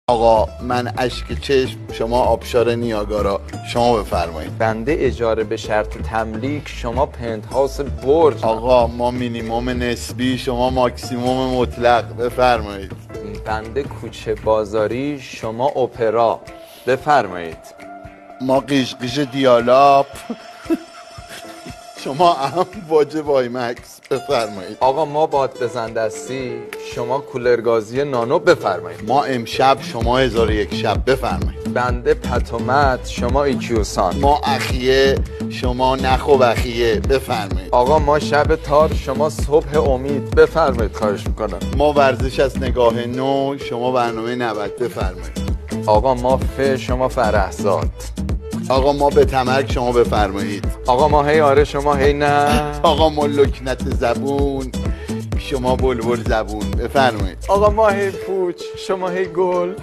آقا من اشک چشم، شما آبشار نیاگارا، شما بفرمایید. بنده اجاره به شرط تملیک، شما پنتهاوس برج. آقا ما مینیموم نسبی، شما ماکسیموم مطلق، بفرمایید. بنده کوچه بازاری، شما اپرا، بفرمایید. ما قیش دیالاپ شما هم واجه وایمکس، بفرمایید. آقا ما باد بزن دستی، شما کولرگازی نانو، بفرمایید. ما امشب، شما 1001 شب، بفرمایید. بنده پتومت، شما ایکیوسان. ما اخیه، شما نخ و بخیه، بفرمایید. آقا ما شب تار، شما صبح امید، بفرمایید. خواهش میکنم. ما ورزش از نگاه نو، شما برنامه 90، بفرمایید. آقا ما شما فرحزاد. آقا ما به تمرگ، شما بفرمایید. آقا ما هی آره، شما هی نه. آقا ما لکنت زبون، شما بلبل زبون، بفرمایید. آقا ما هی پوچ، شما هی گل.